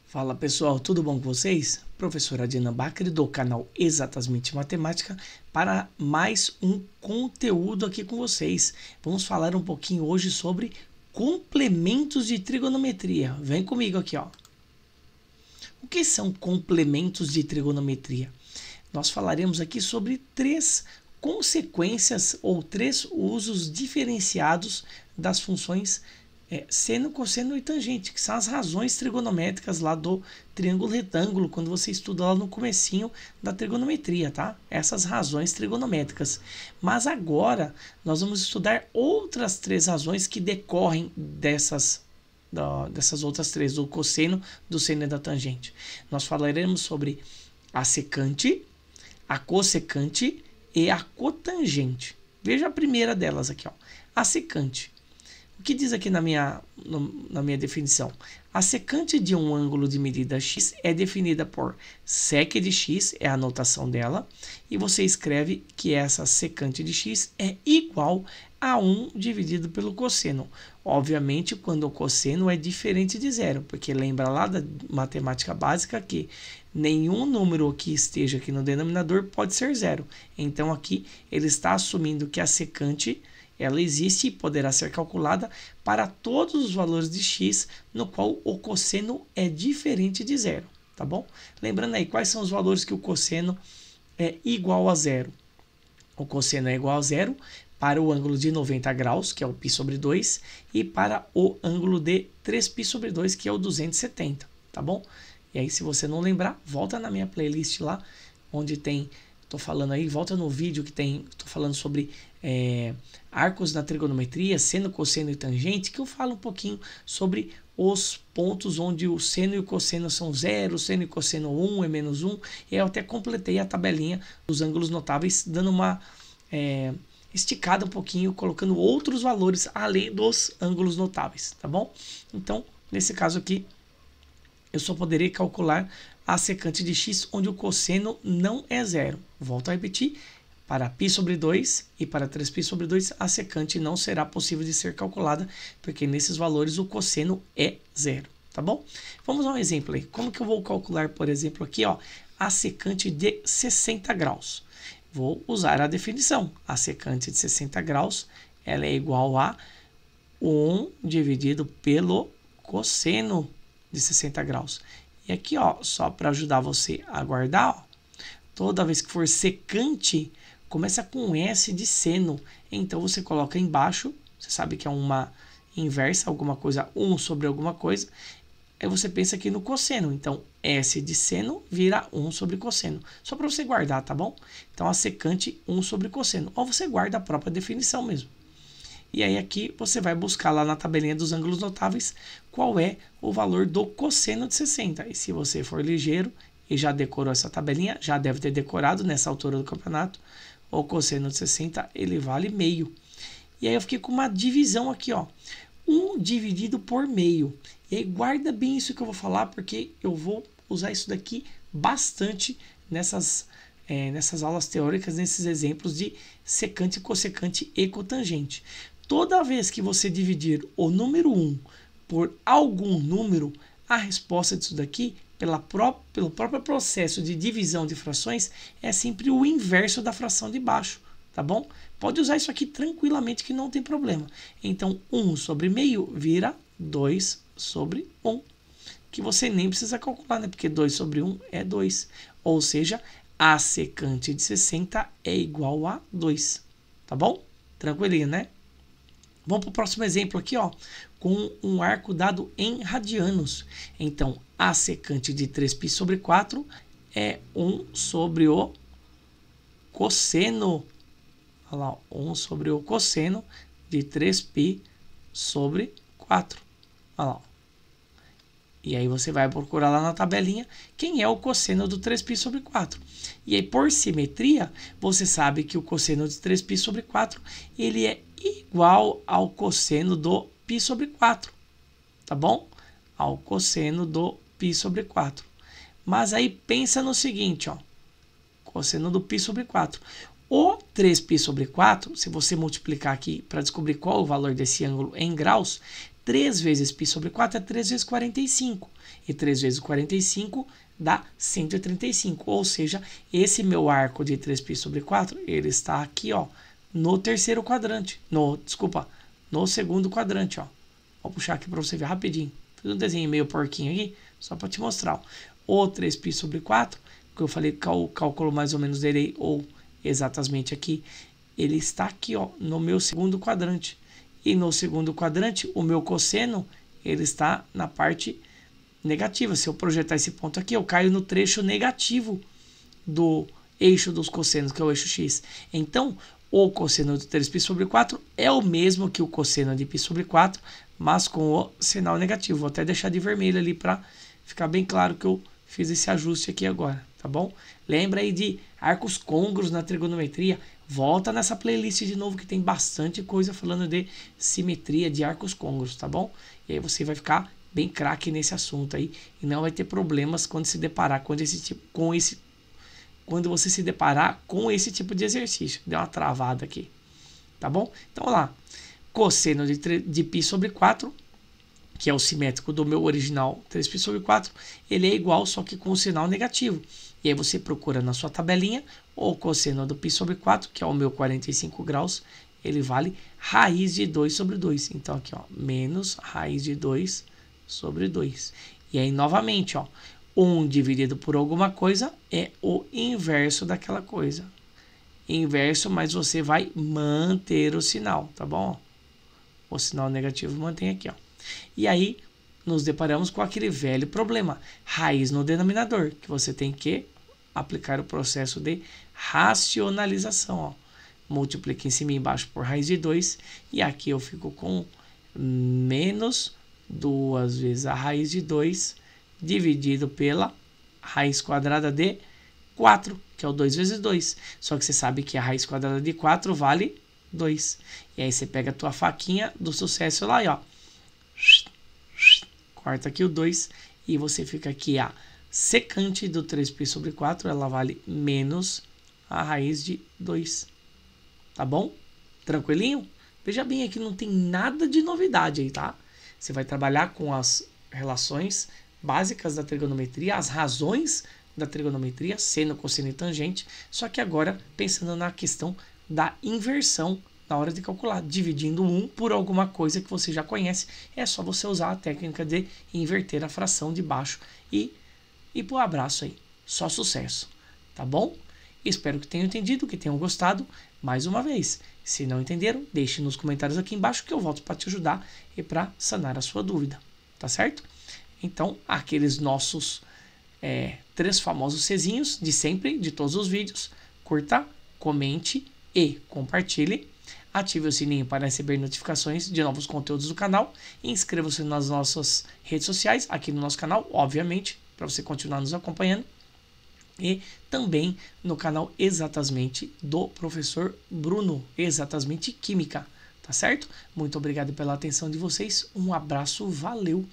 Fala pessoal, tudo bom com vocês? Professora Diana Bacri do canal Exatamente Matemática para mais um conteúdo aqui com vocês. Vamos falar um pouquinho hoje sobre complementos de trigonometria. Vem comigo aqui, ó. O que são complementos de trigonometria? Nós falaremos aqui sobre três consequências ou três usos diferenciados das funções seno, cosseno e tangente, que são as razões trigonométricas lá do triângulo retângulo, quando você estuda lá no comecinho da trigonometria, tá? Essas razões trigonométricas. Mas agora nós vamos estudar outras três razões que decorrem dessas outras três, do cosseno, do seno e da tangente. Nós falaremos sobre a secante, a cossecante e a cotangente. Veja a primeira delas aqui, ó. A secante. O que diz aqui na minha definição? A secante de um ângulo de medida x é definida por sec de x, é a notação dela, e você escreve que essa secante de x é igual a 1 dividido pelo cosseno. Obviamente, quando o cosseno é diferente de zero, porque lembra lá da matemática básica que nenhum número que esteja aqui no denominador pode ser zero. Então, aqui ele está assumindo que a secante ela existe e poderá ser calculada para todos os valores de x, no qual o cosseno é diferente de zero, tá bom? Lembrando aí, quais são os valores que o cosseno é igual a zero? O cosseno é igual a zero para o ângulo de 90 graus, que é o π sobre 2, e para o ângulo de 3π sobre 2, que é o 270, tá bom? E aí, se você não lembrar, volta na minha playlist lá, onde tem... Estou falando aí, volta no vídeo que tem, estou falando sobre arcos na trigonometria, seno, cosseno e tangente, que eu falo um pouquinho sobre os pontos onde o seno e o cosseno são zero, o seno e cosseno 1 é menos 1, e eu até completei a tabelinha dos ângulos notáveis, dando uma esticada um pouquinho, colocando outros valores além dos ângulos notáveis, tá bom? Então, nesse caso aqui, eu só poderia calcular a secante de x, onde o cosseno não é zero. Volto a repetir, para π sobre 2 e para 3π sobre 2, a secante não será possível de ser calculada, porque nesses valores o cosseno é zero, tá bom? Vamos a um exemplo aí. Como que eu vou calcular, por exemplo, aqui, ó, a secante de 60 graus? Vou usar a definição. A secante de 60 graus, ela é igual a 1 dividido pelo cosseno de 60 graus. E aqui, ó, só para ajudar você a guardar, ó, toda vez que for secante, começa com S de seno. Então, você coloca embaixo, você sabe que é uma inversa, alguma coisa, 1 sobre alguma coisa. Aí você pensa aqui no cosseno. Então, S de seno vira 1 sobre cosseno. Só para você guardar, tá bom? Então, a secante 1 sobre cosseno. Ou você guarda a própria definição mesmo. E aí aqui você vai buscar lá na tabelinha dos ângulos notáveis qual é o valor do cosseno de 60. E se você for ligeiro e já decorou essa tabelinha, já deve ter decorado nessa altura do campeonato, o cosseno de 60 ele vale meio. E aí eu fiquei com uma divisão aqui, ó, 1 dividido por meio. E aí guarda bem isso que eu vou falar, porque eu vou usar isso daqui bastante nessas aulas teóricas, nesses exemplos de secante, cossecante e cotangente. Toda vez que você dividir o número 1 por algum número, a resposta disso daqui, pelo próprio processo de divisão de frações, é sempre o inverso da fração de baixo, tá bom? Pode usar isso aqui tranquilamente que não tem problema. Então, 1 sobre meio vira 2 sobre 1, que você nem precisa calcular, né? Porque 2 sobre 1 é 2. Ou seja, a secante de 60 é igual a 2, tá bom? Tranquilinho, né? Vamos para o próximo exemplo aqui, ó, com um arco dado em radianos. Então, a secante de 3π sobre 4 é 1 sobre o cosseno. Olha lá, 1 sobre o cosseno de 3π sobre 4. Olha lá. E aí você vai procurar lá na tabelinha quem é o cosseno do 3π sobre 4. E aí, por simetria, você sabe que o cosseno de 3π sobre 4, ele é igual ao cosseno do π sobre 4, tá bom? Ao cosseno do π sobre 4. Mas aí pensa no seguinte, ó, cosseno do π sobre 4. O 3π sobre 4, se você multiplicar aqui para descobrir qual é o valor desse ângulo em graus, 3 vezes π sobre 4 é 3 vezes 45. E 3 vezes 45 dá 135. Ou seja, esse meu arco de 3π sobre 4, ele está aqui, ó, no terceiro quadrante. No segundo quadrante, ó. Vou puxar aqui para você ver rapidinho. Fiz um desenho meio porquinho aqui, só para te mostrar. Ó. O 3π sobre 4, que eu falei que o cálculo mais ou menos dele, ou exatamente aqui, ele está aqui, ó, no meu segundo quadrante. E no segundo quadrante, o meu cosseno, ele está na parte negativa. Se eu projetar esse ponto aqui, eu caio no trecho negativo do eixo dos cossenos, que é o eixo x. Então, o cosseno de 3π sobre 4 é o mesmo que o cosseno de π sobre 4, mas com o sinal negativo. Vou até deixar de vermelho ali para ficar bem claro que eu fiz esse ajuste aqui agora, tá bom? Lembra aí de arcos côngruos na trigonometria? Volta nessa playlist de novo que tem bastante coisa falando de simetria de arcos côngruos, tá bom? E aí você vai ficar bem craque nesse assunto aí e não vai ter problemas quando se deparar quando você se deparar com esse tipo de exercício. Deu uma travada aqui, tá bom? Então, vamos lá. Cosseno de π sobre 4, que é o simétrico do meu original 3π sobre 4, ele é igual, só que com o sinal negativo. E aí você procura na sua tabelinha o cosseno do π sobre 4, que é o meu 45 graus, ele vale raiz de 2 sobre 2. Então, aqui, ó, menos raiz de 2 sobre 2. E aí, novamente, ó, 1 dividido por alguma coisa é o inverso daquela coisa. Inverso, mas você vai manter o sinal, tá bom? O sinal negativo mantém aqui, ó. E aí, nos deparamos com aquele velho problema. Raiz no denominador, que você tem que aplicar o processo de racionalização, ó. Multiplica em cima e embaixo por raiz de 2. E aqui eu fico com menos 2 vezes a raiz de 2 dividido pela raiz quadrada de 4, que é o 2 vezes 2. Só que você sabe que a raiz quadrada de 4 vale 2. E aí você pega a tua faquinha do sucesso lá e ó, corta aqui o 2 e você fica aqui a secante do 3π sobre 4, ela vale menos a raiz de 2. Tá bom? Tranquilinho? Veja bem, aqui não tem nada de novidade aí, tá? Você vai trabalhar com as relações básicas da trigonometria, as razões da trigonometria, seno, cosseno e tangente, só que agora pensando na questão da inversão na hora de calcular, dividindo 1 por alguma coisa que você já conhece, é só você usar a técnica de inverter a fração de baixo e pro abraço aí. Só sucesso, tá bom? Espero que tenham entendido, que tenham gostado. Mais uma vez, se não entenderam, deixe nos comentários aqui embaixo que eu volto para te ajudar e para sanar a sua dúvida, tá certo? Então, aqueles nossos 3 famosos Czinhos de sempre, de todos os vídeos. Curta, comente e compartilhe. Ative o sininho para receber notificações de novos conteúdos do canal. Inscreva-se nas nossas redes sociais, aqui no nosso canal, obviamente, para você continuar nos acompanhando. E também no canal Exatamente do professor Bruno, Exatamente Química, tá certo? Muito obrigado pela atenção de vocês, um abraço, valeu!